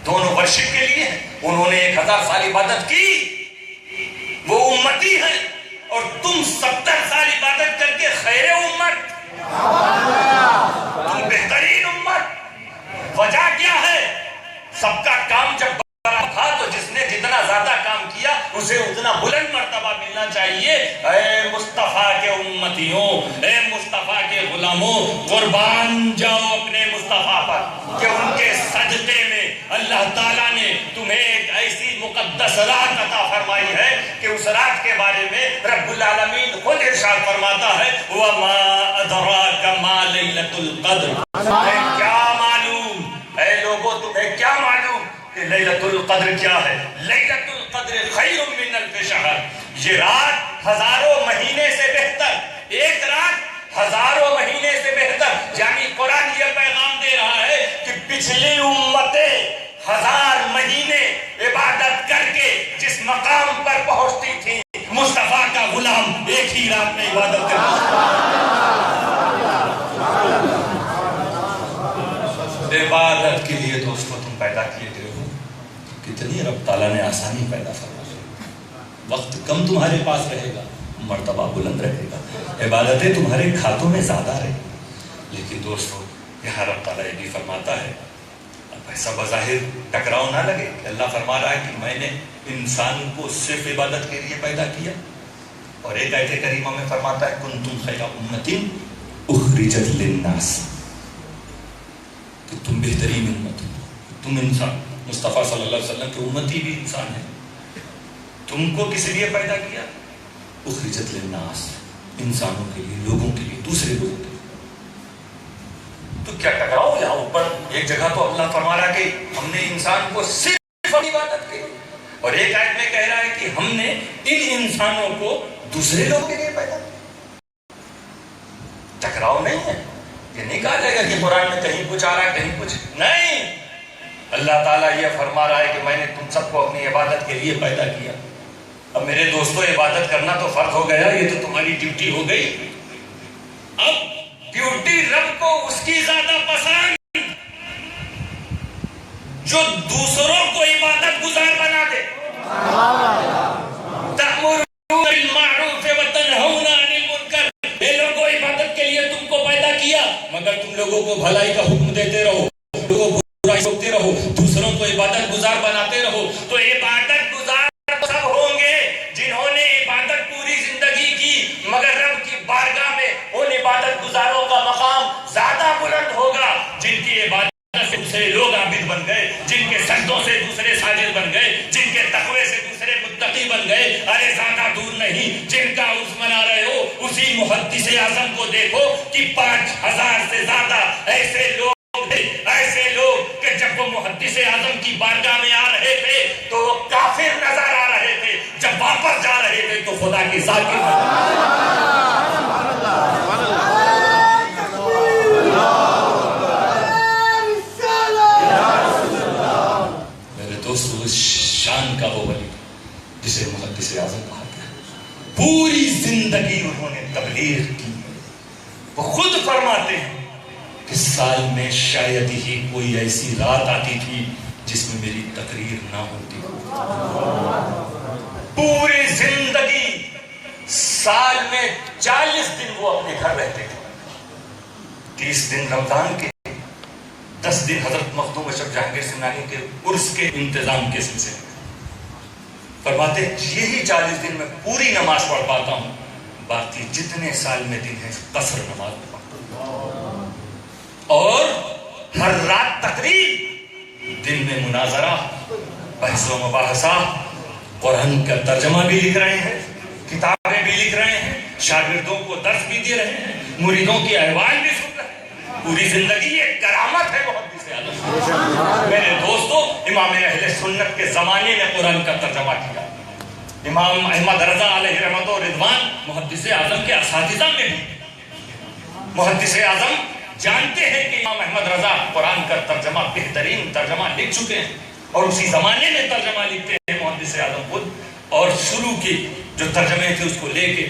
دونوں ورشپ کے لیے. انہوں نے 1000 سال عبادت کی، وہ امتی ہیں، اور تم 70 سال عبادت کر کے خیر امت، تم بہترین امت. وجہ کیا ہے؟ سب کا کام جب تھا تو جس نے جتنا زیادہ کام کیا اسے اتنا بلند مرتبہ ملنا چاہیے. اے مصطفیٰ کے امتیوں، اے مصطفیٰ کے غلاموں، قربان جاؤ اپنے مصطفیٰ پر کہ ان کے صدقے میں اللہ تعالیٰ نے تمہیں ایک ایسی مقدس رات عطا فرمائی ہے کہ اس رات کے بارے میں رب العالمین خود ارشاد فرماتا ہے وَمَا أَدْرَاكَ مَا لَيْلَةُ الْقَدْرِ. کیا معلوم اے لوگوں، تمہیں کیا معلوم کہ لیلۃ القدر کیا ہے؟ لیلۃ القدر خیر من الف شہر. یہ رات ہزاروں مہینے سے بہتر، ایک رات ہزاروں مہینے سے بہتر. یعنی قرآن یہ پیغام دے رہا ہے کہ پچھلی امتیں 1000 مہینے عبادت کر کے جس مقام پر پہنچتی تھی، مصطفیٰ کا غلام ایک ہی رات میں عبادت کرتا. عبادت کے لیے دوستو تم پیدا کیے گئے ہو. کتنی رب تعالیٰ نے آسانی پیدا فرمائی. وقت کم تمہارے پاس رہے گا، مرتبہ بلند رہے گا. عبادتیں تمہارے کھاتوں میں زیادہ رہے گی. لیکن دوستو یہاں رب تعالیٰ یہ بھی فرماتا ہے، اب ایسا بظاہر ٹکراؤ نہ لگے کہ اللہ فرما رہا ہے کہ میں نے انسان کو صرف عبادت کے لیے پیدا کیا، اور ایک آیت کریمہ میں فرماتا ہے کنتم خیر امۃ اخرجت للناس، کہ تم بہترین امت ہو. تم انسان، مصطفیٰ صلی اللہ علیہ وسلم کی امتی بھی انسان ہے. تم کو کس لیے پیدا کیا؟ اخرجت للناس، انسانوں کے لیے، لوگوں کے لیے، دوسرے لوگوں کے لیے. تو کیا ٹکراؤ یہاں اوپر؟ ایک جگہ تو اللہ فرما رہا کہ ہم نے انسان کو صرف عبادت کی، اور ایک آیت میں کہہ رہا ہے کہ ہم نے ان انسانوں کو دوسرے لوگوں کے لیے پیدا کیا. ٹکراؤ نہیں ہے. یہ نہیں کہا جائے گا کہ قرآن میں کہیں کچھ آ رہا ہے کہیں کچھ نہیں. اللہ تعالیٰ یہ فرما رہا ہے کہ میں نے تم سب کو اپنی عبادت کے لیے پیدا کیا. اب میرے دوستو عبادت کرنا تو فرض ہو گیا، یہ تو تمہاری ڈیوٹی ہو گئی. اب ڈیوٹی رب کو اس کی زیادہ پسند جو دوسروں کو عبادت گزار بنا دے. تأمرون بالمعروف وتنہون عن المنکر. اے لوگوں، عبادت کے لیے تم کو پیدا کیا مگر تم لوگوں کو بھلائی کا حکم دیتے رہو، لوگوں کو برائی روکتے رہو، دوسروں کو عبادت گزار بناتے رہو. تو عبادت گزار سب ہوں گے جنہوں نے عبادت پوری زندگی کی، مگر رب کی بارگاہ میں ان عبادت گزاروں کا مقام زیادہ بلند ہوگا جن کی عبادت سے دوسرے لوگ عابد بن گئے، جن کے سجدوں سے دوسرے ساجد بن گئے، جن کے تقوی سے دوسرے متقی بن گئے. ارے زیادہ دور نہیں، جن کا عرس منا رہے ہو اسی محدث اعظم کو دیکھو کہ 5000 سے زیادہ ایسے لوگ کہ جب وہ محدث اعظم کی بارگاہ میں آ رہے تھے تو وہ کافر نظر آ رہے تھے، جب واپس جا رہے تھے تو خدا کی ذاکر. میرے دوست، اس شان کا وہ ولی جسے محدث اعظم کہا گیا، پوری زندگی انہوں نے تبلیغ کی. وہ خود فرماتے ہیں کہ سال میں شاید ہی کوئی ایسی رات آتی تھی جس میں میری تقریر نہ ہوتی. پوری زندگی سال میں 40 دن وہ اپنے گھر رہتے تھے. 30 دن رمضان کے، 10 دن حضرت مخدوم اشرف جہانگیر سمنانی کے عرس کے انتظام کے سلسلے. فرماتے یہی 40 دن میں پوری نماز پڑھ پاتا ہوں، باقی جتنے سال میں دن ہے قصر نماز میں پڑھتا ہوں، اور ہر رات تقریر، دن میں مناظرہ، بحث و مباحثہ، قرآن کا ترجمہ بھی لکھ رہے ہیں، کتابیں بھی لکھ رہے ہیں، شاگردوں کو درس بھی دے رہے ہیں، مریدوں کے احوال بھی سن رہے ہیں، پوری زندگی ایک کرامت ہے محدث اعظم۔ میرے دوستو، امام اہل سنت کے زمانے میں قرآن کا ترجمہ کیا، امام احمد رضا علیہ رحمت و رضوان محدث اعظم کے اساتذہ میں بھی، محدث اعظم جانتے ہیں کہ امام احمد رضا قرآن کا ترجمہ، بہترین ترجمہ لکھ چکے ہیں، اور اسی زمانے میں ترجمہ لکھتے ہیں محدث اعظم خود، اور شروع کی جو ترجمے تھے اس کو لے کے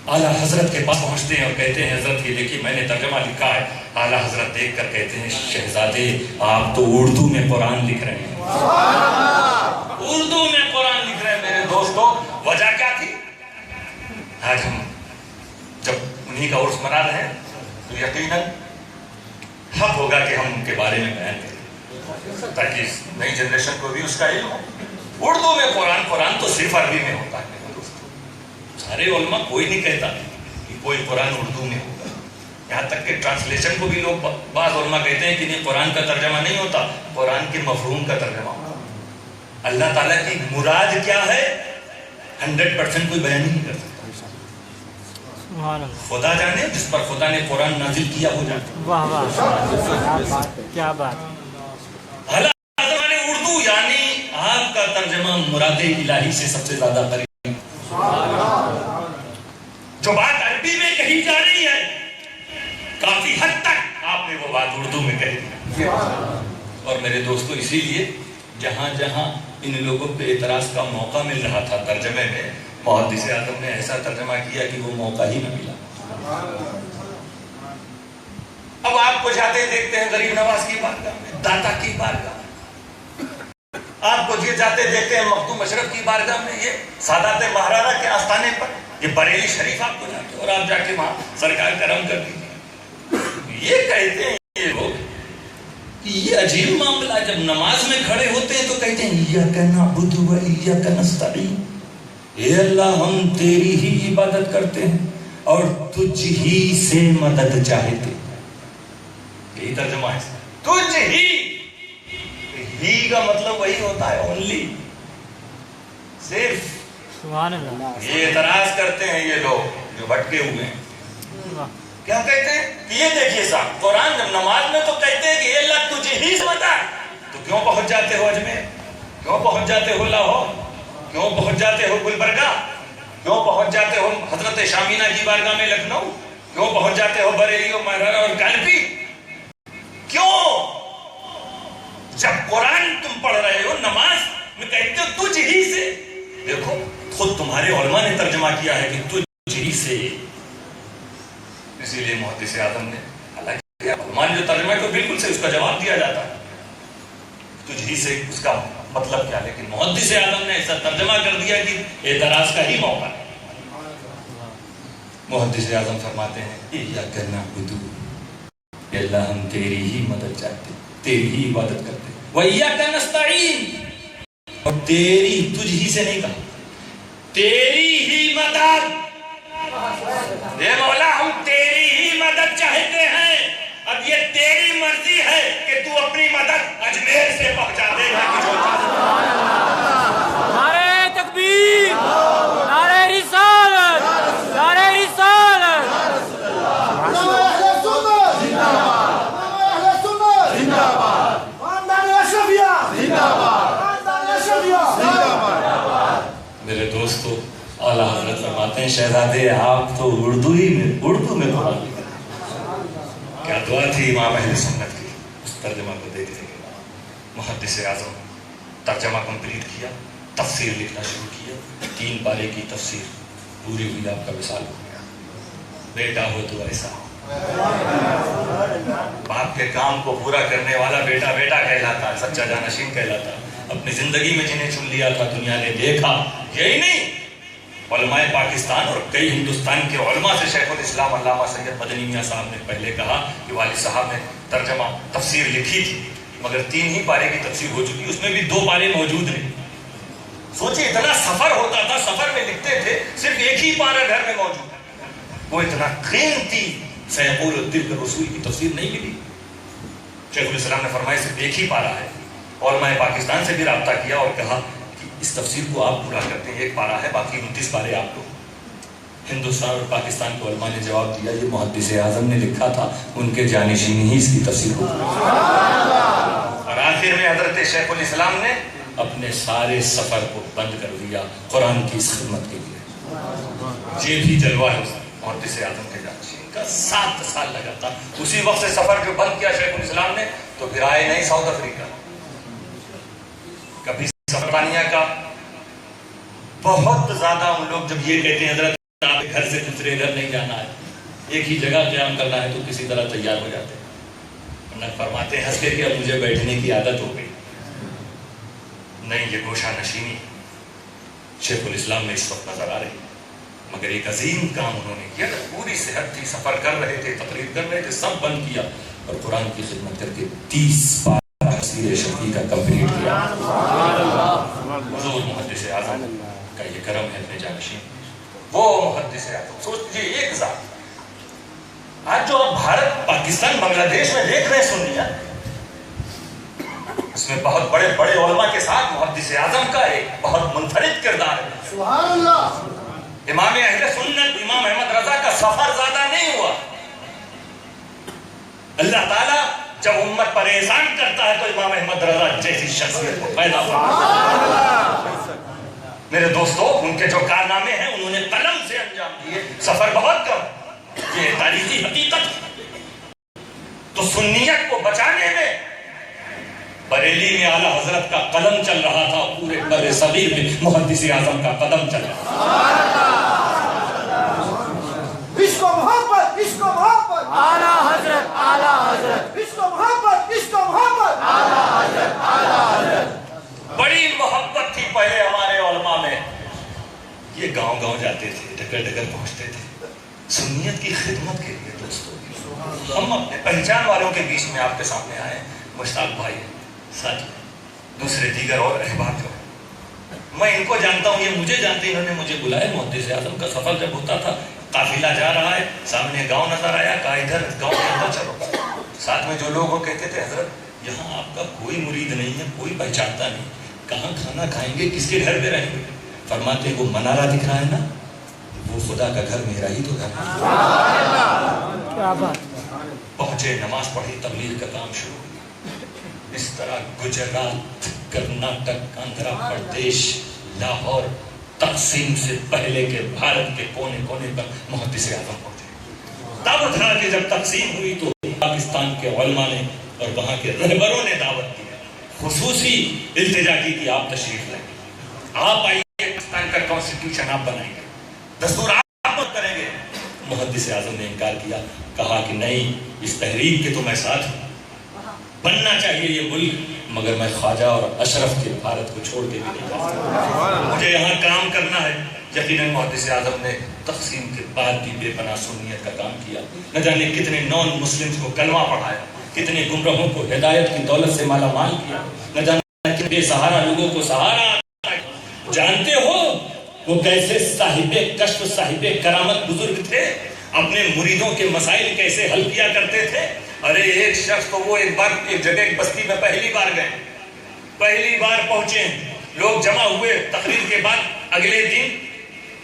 اعلیٰ حضرت کے پاس پہنچتے ہیں اور کہتے ہیں حضرت یہ دیکھیے میں نے ترجمہ لکھا ہے۔ اعلیٰ حضرت دیکھ کر کہتے ہیں شہزادے آپ تو اردو میں قرآن لکھ رہے ہیں، اردو میں قرآن لکھ رہے ہیں۔ میرے دوستو، وجہ کیا تھی؟ آج ہم جب انہی کا عرس منا رہے ہیں تو یقیناً حق ہوگا کہ ہم ان کے بارے میں بیان کریں تاکہ نئی جنریشن کو بھی اس کا علم ہو۔ اردو میں قرآن، قرآن تو صرف عربی میں ہوتا ہے میرے دوستو، سارے علماء کوئی نہیں کہتا کہ کوئی قرآن اردو میں ہوگا، یہاں تک کہ ٹرانسلیشن کو بھی لوگ بعض علماء کہتے ہیں کہ نہیں قرآن کا ترجمہ نہیں ہوتا، قرآن کے مفہوم کا ترجمہ ہوتا۔ اللہ تعالیٰ کی مراد کیا ہے 100% کوئی بیان نہیں کر سکتا، خدا جانے، جس پر خدا نے قرآن نازل کیا ہو جاتا۔ واہ واہ، کیا بات۔ اردو یعنی آپ کا ترجمہ مراد الہی سے سب سے زیادہ قریب، جو بات عربی میں کہی جا رہی ہے کافی حد تک آپ نے وہ بات اردو میں کہی۔ اور میرے دوستو، اسی لیے جہاں جہاں ان لوگوں پہ اعتراض کا موقع مل رہا تھا ترجمے میں، محدث اعظم نے ایسا ترجمہ کیا کہ وہ موقع ہی نہ ملا۔ اب آپ کو جاتے دیکھتے ہیں غریب نواز کی بارگاہ میں، داتا کی بارگاہ میں، آپ کو جاتے دیکھتے ہیں مخدوم اشرف کی بارگاہ میں، یہ سادات مہاراجہ کے آستانے پر، یہ بریلی شریف آپ کو جاتے اور آپ جا کے وہاں سرکار کرم کر دیجیے۔ یہ کہتے ہیں یہ لوگ کہ یہ عجیب معاملہ، جب نماز میں کھڑے ہوتے ہیں تو کہتے ہیں ایاک نعبد و ایاک نستعین، اے اللہ ہم تیری ہی عبادت کرتے ہیں اور تجھ ہی سے مدد چاہتے ہیں۔ یہی ترجمہ ہے، تجھ ہی کا مطلب وہی ہوتا ہے اونلی، صرف۔ سبحان اللہ۔ یہ اعتراض کرتے ہیں یہ لوگ جو بھٹکے ہوئے ہیں، کیا کہتے ہیں کہ یہ دیکھیے صاحب قرآن جب نماز میں تو کہتے ہیں کہ اے اللہ تجھے ہی سے بتا، تو کیوں پہنچ جاتے ہو اجمیر، کیوں پہنچ جاتے ہو لاہور، کیوں پہنچ جاتے ہو گلبرگہ، کیوں پہنچ جاتے ہو حضرت شامینہ کی بارگاہ میں لکھنؤ، کیوں پہنچ جاتے ہو بریلی اور مہرانہ اور کالپی؟ کیوں؟ جب قرآن تم پڑھ رہے ہو نماز میں کہتے ہو تجھ ہی سے، دیکھو خود تمہارے علماء نے ترجمہ کیا ہے کہ تجھ ہی سے، اسی لیے محدث اعظم نے حالانکہ علماء نے جو ترجمہ کو بالکل سے اس کا جواب دیا جاتا ہے تجھ ہی سے، اس کا مطلب کیا، لیکن محدث اعظم نے ایسا ترجمہ کر دیا کہ اعتراض کا ہی موقع ہے۔ محدث اعظم فرماتے ہیں ایاک نعبد، اے اللہ ہم تیری ہی مدد چاہتے ہیں، تیری ہی عبادت کرتے ہیں، وَإِيَّاكَ نَسْتَعِينُ، اور تیری، تجھ ہی سے نہیں کہا، تیری ہی مدد، اے مولا ہم تیری ہی مدد چاہتے ہیں۔ اب یہ تیری مرضی ہے کہ تو اپنی مدد اجمیر سے پہنچا دے گا۔ نعرہ تکبیر، نعرہ رسالت، نعرہ رسالت۔ میرے دوستو، اعلیٰ حضرت فرماتے ہیں شہزادے آپ تو اردو میں قرآن لکھ رہے ہیں۔ کیا دعا تھی امام اہل سنت کی، اس ترجمہ کو دیکھنے کے بعد محدث اعظم ترجمہ کمپلیٹ کیا، تفسیر لکھنا شروع کیا، 3 پارے کی تفسیر پوری ہوئی، آپ کا وصال ہو گیا۔ بیٹا ہو تو ایسا ہو، باپ کے کام کو پورا کرنے والا بیٹا بیٹا کہلاتا ہے، سچا جانشین کہلاتا ہے۔ اپنی زندگی میں جنہیں چن لیا تھا دنیا نے دیکھا، یہی نہیں علماء پاکستان اور کئی ہندوستان کے علماء سے شیخ الاسلام علامہ سید مدنی میاں صاحب نے پہلے کہا کہ والد صاحب نے ترجمہ تفسیر لکھی تھی مگر 3 ہی پارے کی تفسیر ہو چکی، اس میں بھی 2 پارے موجود ہیں، سوچے اتنا سفر ہوتا تھا، سفر میں لکھتے تھے صرف ایک ہی پارہ گھر میں موجود ہے، وہ اتنا قیمتی سیقول الدل رسول کی تفسیر نہیں ملی۔ شیخ الاسلام نے فرمایا صرف ایک ہی پارہ ہے۔ علماء پاکستان سے بھی رابطہ کیا اور کہا کہ اس تفسیر کو آپ پورا کرتے ہیں، ایک پارہ ہے، باقی 29 پارے آپ کو۔ ہندوستان اور پاکستان کے علماء نے جواب دیا یہ محدث اعظم نے لکھا تھا، ان کے جانشین ہی اس کی تفسیر کو۔ اور آخر میں حضرت شیخ الاسلام نے اپنے سارے سفر کو بند کر دیا قرآن کی اس خدمت کے لیے۔ یہ بھی جلوہ ہے محدث اعظم کے جانشین کا۔ 7 سال لگا تھا، اسی وقت سے سفر جو بند کیا شیخ الاسلام نے تو پھر آئے نہیں ساؤتھ افریقہ، کبھی برطانیہ کا۔ بہت زیادہ ان لوگ جب یہ کہتے ہیں حضرت آپ گھر سے دوسرے گھر نہیں جانا ہے، ایک ہی جگہ قیام کرنا ہے، تو کسی طرح تیار ہو جاتے ہیں، ورنہ فرماتے ہیں ہنس کے کہ اب مجھے بیٹھنے کی عادت ہو گئی۔ نہیں، یہ گوشہ نشینی شیخ الاسلام میں اس وقت نظر آ رہی، مگر ایک عظیم کام انہوں نے کیا، پوری صحت تھی، سفر کر رہے تھے، تقریر کر رہے تھے، سب بند کیا اور قرآن کی خدمت کر کے 30 پارہ تفسیر شفیع کا کمپلیٹ کیا۔ حضور محدث اعظم کا یہ کرم ہے اپنے جانشین، وہ محدث اعظم۔ سوچ لیجیے ایک ذات، آج جو آپ بھارت، پاکستان، بنگلہ دیش میں دیکھ رہے ہیں سنیہ، اس میں بہت بڑے بڑے علماء کے ساتھ محدث اعظم کا ایک بہت منفرد کردار ہے۔ سبحان اللہ۔ امام اہل سنت امام احمد رضا کا سفر زیادہ نہیں ہوا۔ اللہ تعالیٰ جب امت پر احسان کرتا ہے تو امام احمد رضا جیسی شخصیت کو پیدا ہوتا ہے۔ میرے دوستو، ان کے جو کارنامے ہیں انہوں نے قلم سے انجام دیے، سفر بہت کم، یہ تاریخی حقیقت۔ تو سنیت کو بچانے میں بریلی میں اعلیٰ حضرت کا قدم چل رہا تھا، پورے بر صغیر میں محدث اعظم کا قدم چل رہا تھا۔ عشق و محبت، عشق و محبت، اعلیٰ حضرت، اعلیٰ حضرت، عشق و محبت، عشق و محبت، اعلیٰ حضرت، اعلیٰ حضرت۔ بڑی محبت تھی پہلے ہمارے علماء میں، یہ گاؤں گاؤں جاتے تھے، ڈگر ڈگر پہنچتے تھے سنیت کی خدمت کے لیے۔ دوستو، ہم اپنے پہچان والوں کے بیچ میں آپ کے سامنے آئے، مشتاق بھائی ساتھ دوسرے دیگر اور احباب جو ہیں، میں ان کو جانتا ہوں، یہ مجھے جانتے ہیں، انہوں نے مجھے بلایا۔ محدث اعظم کا سفر جب ہوتا تھا، قافلہ جا رہا ہے، سامنے گاؤں نظر آیا، کہا ادھر گاؤں کے اندر چلو۔ ساتھ میں جو لوگ وہ کہتے تھے حضرت یہاں آپ کا کوئی مرید نہیں ہے، کوئی پہچانتا نہیں، کہاں کھانا کھائیں گے، کس کے گھر میں رہیں گے؟ فرماتے ہیں وہ منارہ دکھ رہا ہے نا، وہ خدا کا گھر، میرا ہی تو گھر ہے۔ کیا بات۔ پہنچے، نماز پڑھی، تبلیغ کا کام شروع ہوا۔ اس طرح گجرات، کرناٹک، آندھرا پردیش، لاہور، تقسیم سے پہلے کے بھارت کے کونے کونے پر محدث اعظم پہنچے۔ دعوت تھا کہ جب تقسیم ہوئی تو پاکستان کے علماء نے اور وہاں کے رہبروں نے دعوت دی، خصوصی التجا کی کہ آپ تشریف لائیں، آپ آئیے، پاکستان کا کانسٹیٹیوشن آپ بنائیں گے، دستور آپ کریں گے۔ محدث اعظم نے انکار کیا، کہا کہ نہیں، اس تحریک کے تو میں ساتھ ہوں، بننا چاہیے یہ ملک، مگر میں خواجہ اور اشرف کے بھارت کو چھوڑ کے بھی نہیں جا سکتا، مجھے یہاں کام کرنا ہے۔ یقیناً محدث اعظم نے تقسیم کے بعد بھی بے پناہ سنیت کا کام کیا، نہ جانے کتنے نان مسلمز کو کلمہ پڑھایا، کتنے گمراہوں کو ہدایت کی دولت سے مالا مال کیا، نہ جانے کتنے بے سہارا لوگوں کو سہارا۔ جانتے ہو وہ کیسے صاحب کشف، صاحب کرامت بزرگ تھے، اپنے مریدوں کے مسائل کیسے حل کیا کرتے تھے۔ ارے ایک شخص تو وہ ایک بار ایک جگہ ایک بستی میں پہلی بار گئے، پہلی بار پہنچے، لوگ جمع ہوئے، تقریر کے بعد اگلے دن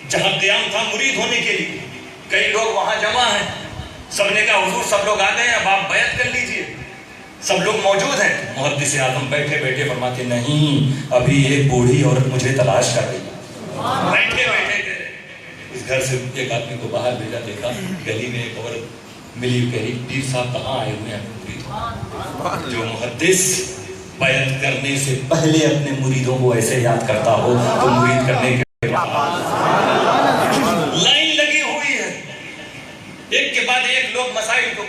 جہاں قیام تھا مرید ہونے کے لیے، کئی لوگ وہاں جمع ہیں، سب نے کہا حضور سب لوگ آ گئے، اب آپ بیعت کر لیجئے، سب لوگ موجود ہیں۔ محدث اعظم بیٹھے بیٹھے فرماتے نہیں، ابھی ایک بوڑھی عورت مجھے تلاش کر رہی ہے۔ بیٹھے بیٹھے اس گھر سے ایک آدمی کو باہر بھیجا، دیکھا گلی میں ایک عورت ملی، کہہ رہی پیر صاحب کہاں آئے ہوئے ہیں مرید؟ جو محدث بیعت کرنے سے پہلے اپنے مریدوں کو ایسے یاد کرتا ہو تو مرید کرنے کے لائن لگی ہوئی ہے، ایک کے بعد ایک لوگ مسائل کو،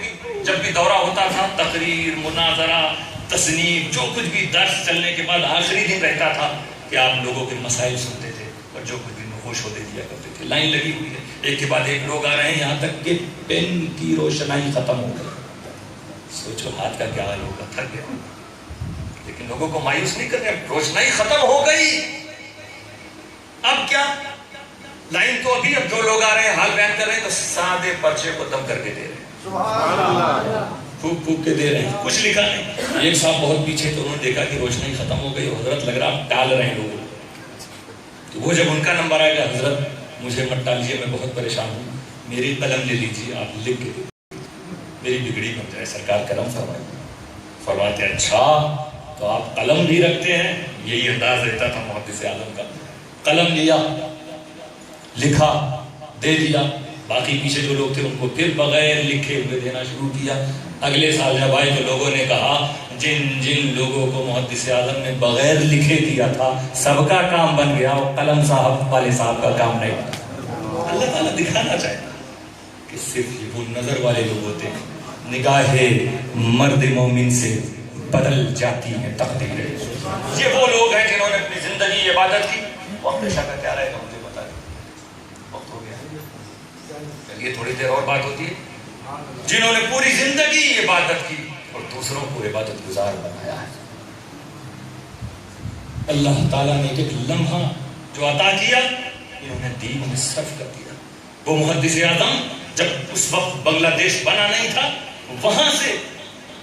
جب بھی دورہ ہوتا تھا، تقریر، مناظرہ، تصنیف، جو کچھ بھی درس چلنے کے بعد آخری دن رہتا تھا کہ آپ لوگوں کے مسائل سنتے تھے اور جو کچھ بھی نخوش ہوتے دیا کرتے تھے۔ لائن لگی ہوئی ہے، ایک کے بعد ایک لوگ آ رہے ہیں، یہاں تک کہ پین کی روشنائی ختم ہو گئی۔ سوچو ہاتھ کا کیا حال ہوگا، تھک گیا، لیکن لوگوں کو مایوس نہیں کرنا، روشنائی ختم ہو گئی، اب کیا لائن تو ابھی اب جو لوگ آ رہے ہیں حال بیان کر رہے ہیں تو سادے پرچے کو دم کر کے دے رہے ہیں, پھوک پھوک کے دے رہے ہیں, کچھ لکھا نہیں. ایک صاحب بہت پیچھے تو انہوں نے دیکھا کہ روشنی ختم ہو گئی, حضرت لگ رہا آپ ٹال رہے ہیں لوگوں. تو وہ جب ان کا نمبر آئے گا, حضرت مجھے مت ٹالیے, میں بہت پریشان ہوں, میری قلم لے لیجیے, آپ لکھ کے دیں, میری بگڑی بن جائے, سرکار قلم فرمائے. فرماتے اچھا تو آپ قلم بھی رکھتے ہیں. یہی انداز رہتا تھا محدث اعظم کا. قلم لیا, لکھا, دے دیا. باقی پیچھے جو لوگ تھے ان کو پھر بغیر لکھے ہوئے دینا شروع کیا. اگلے سال جب آئے تو لوگوں نے کہا جن جن لوگوں کو محدث اعظم نے بغیر لکھے دیا تھا سب کا کام بن گیا, وہ قلم صاحب والے صاحب کا کام نہیں بنا. اللہ تعالیٰ دکھانا چاہتا کہ صرف یہ وہ نظر والے لوگ ہوتے ہیں. نگاہ مرد مومن سے بدل جاتی ہیں تقدیریں. یہ وہ لوگ ہیں جنہوں نے اپنی زندگی عبادت کی. وقت عشاء کا کیا رہے گا مجھے بتا دیں, وقت ہو گیا, چلیے تھوڑی دیر اور بات ہوتی ہے. جنہوں نے پوری زندگی عبادت کی اور دوسروں کو عبادت گزار بنایا ہے. اللہ تعالیٰ نے ایک لمحہ جو عطا کیا انہوں نے دین میں صرف کر دیا. وہ محدث اعظم جب اس وقت بنگلہ دیش بنا نہیں تھا, وہاں سے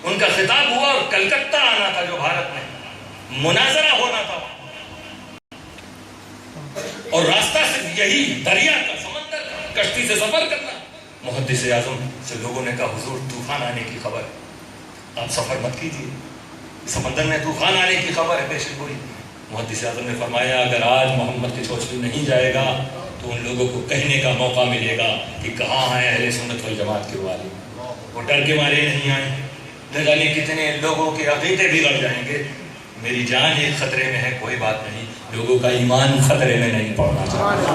ان کا خطاب ہوا اور کلکتہ آنا تھا جو بھارت میں مناظرہ ہونا تھا, اور راستہ صرف یہی دریا کا, سمندر کا, کشتی سے سفر کرنا. محدث اعظم سے لوگوں نے کہا حضور طوفان آنے کی خبر ہے, آپ سفر مت کیجیے, سمندر میں طوفان آنے کی خبر ہے, پیش گوئی. محدث اعظم نے فرمایا اگر آج محمد کی چوچلی نہیں جائے گا تو ان لوگوں کو کہنے کا موقع ملے گا کہ کہاں ہیں اہل سنت والجماعت کے والے. وہ ڈر کے مارے نہیں آئے, نہ جانے کتنے لوگوں کے عقیدے بگڑ جائیں گے. میری جان ایک خطرے میں ہے, کوئی بات نہیں, لوگوں کا ایمان خطرے میں نہیں پڑنا چاہیے.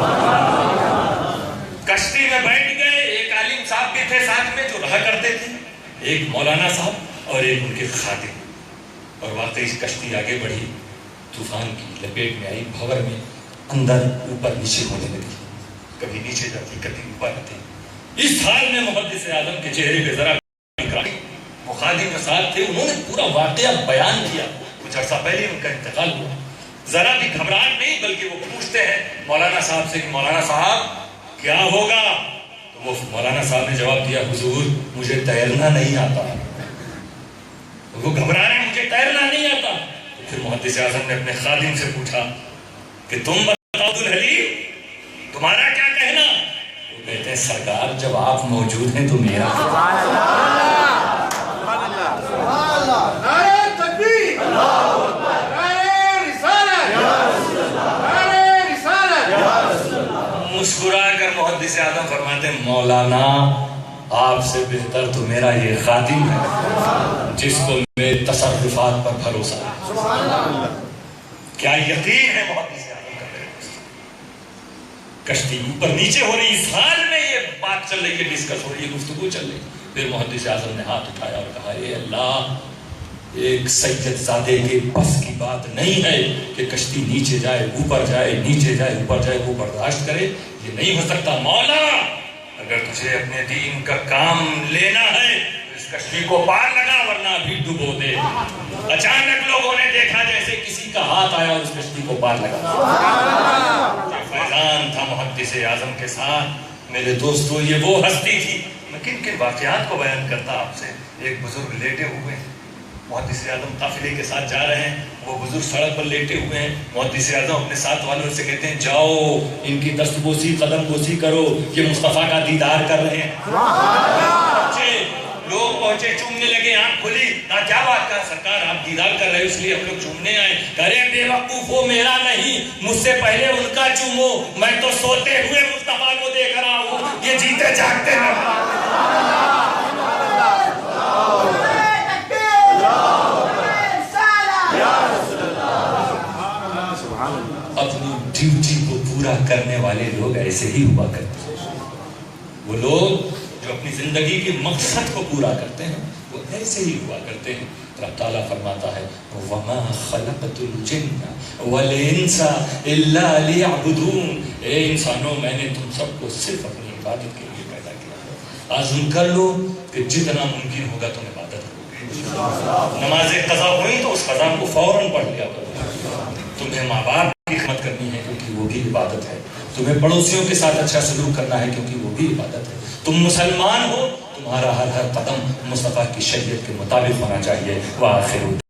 کشتی میں بیٹھ گئے, ایک عالم صاحب بھی تھے ساتھ میں جو رہا کرتے تھے, ایک مولانا صاحب اور ایک ان کے خادم. اور واقعی اس کشتی آگے بڑھی, طوفان کی لپیٹ میں آئی, بھور میں اندر اوپر نیچے ہونے لگی, کبھی نیچے جاتی کبھی اوپر آتی. اس حال میں محدث اعظم کے چہرے پہ ذرا وہ خادم ساتھ تھے, انہوں نے پورا واقعہ بیان کیا. کچھ عرصہ پہلے ان کا انتقال ہوا. ذرا بھی گھبراہٹ نہیں, بلکہ وہ پوچھتے ہیں مولانا صاحب سے کہ مولانا صاحب کیا ہوگا؟ تو وہ مولانا صاحب نے جواب دیا حضور مجھے تیرنا نہیں آتا. وہ گھبرا رہے ہیں, مجھے تیرنا نہیں آتا. تو پھر محدث اعظم نے اپنے خادم سے پوچھا کہ تم بتاؤ عبدالحلیم تمہارا کیا کہنا؟ وہ کہتے ہیں سرکار جب آپ موجود ہیں تو میرا. نعرہ تکبیر, نعرہ رسالت, نعرہ رسالت. مسکرا کر محدث اعظم فرماتے ہیں مولانا آپ سے بہتر تو میرا یہ خادم ہے جس کو میرے تصرفات پر بھروسہ ہے. کیا یقین ہے محدث اعظم کا میرے پاس. کشتی اوپر نیچے ہو رہی, اس حال میں یہ بات چل رہی ہے, ڈسکس ہو رہی ہے, گفتگو چل رہی ہے. پھر محدث اعظم نے ہاتھ اٹھایا اور کہا اے اللہ, ایک سید زادے کے بس کی بات نہیں ہے کہ کشتی نیچے جائے اوپر جائے, نیچے جائے اوپر جائے, وہ برداشت کرے, یہ نہیں ہو سکتا. مولا اگر تجھے اپنے دین کا کام لینا ہے تو اس کشتی کو پار لگا ورنہ ابھی ڈبو دے. اچانک لوگوں نے دیکھا جیسے کسی کا ہاتھ آیا اور اس کشتی کو پار لگا. فیضان تھا محدث اعظم کے ساتھ. میرے دوستو یہ وہ ہستی تھی. میں کن کن واقعات کو بیان کرتا آپ سے. ایک بزرگ لیٹے ہوئے ہیں, محدث اعظم قافلے کے ساتھ جا رہے ہیں, وہ بزرگ سڑک پر لیٹے ہوئے ہیں. محدث اعظم اپنے ساتھ والوں سے کہتے ہیں جاؤ ان کی دست بوسی قدم بوسی کرو, یہ مصطفیٰ کا دیدار کر رہے ہیں. لوگ پہنچے, چومنے لگے, آنکھ کھلی, کیا بات کر سرکار آپ دیدار کر رہے ہو اس لیے ہم لوگ چومنے آئے. کرے بے وقوف ہو, میرا نہیں, مجھ سے پہلے ان کا چومو, میں تو سوتے ہوئے مصطفیٰ کو دیکھ رہا ہوں, یہ جیتے جاگتے ہیں. اپنی ڈیوٹی کو پورا کرنے والے لوگ ایسے ہی ہوا کرتے ہیں. وہ لوگ جو اپنی زندگی کے مقصد کو پورا کرتے ہیں وہ ایسے ہی ہوا کرتے ہیں. اللہ تعالیٰ فرماتا ہے وَمَا خَلَقْتُ الْجِنَّ وَالْإِنسَ إِلَّا لِيَعْبُدُونَ. اے انسانوں میں نے تم سب کو صرف اپنی عبادت کے لیے پیدا کیا ہے. عزم کر لو کہ جتنا ممکن ہوگا تم عبادت کرو. نماز قضا ہوئی تو اس قضا کو فوراً پڑھ لیا کرو. تمہیں ماں باپ کی خدمت کرنی ہے کیونکہ وہ بھی عبادت ہے، تمہیں پڑوسیوں کے ساتھ اچھا سلوک کرنا ہے کیونکہ وہ بھی عبادت ہے، تم مسلمان ہو، تمہارا ہر قدم مصطفیٰ کی شریعت کے مطابق ہونا چاہیے۔ وآخر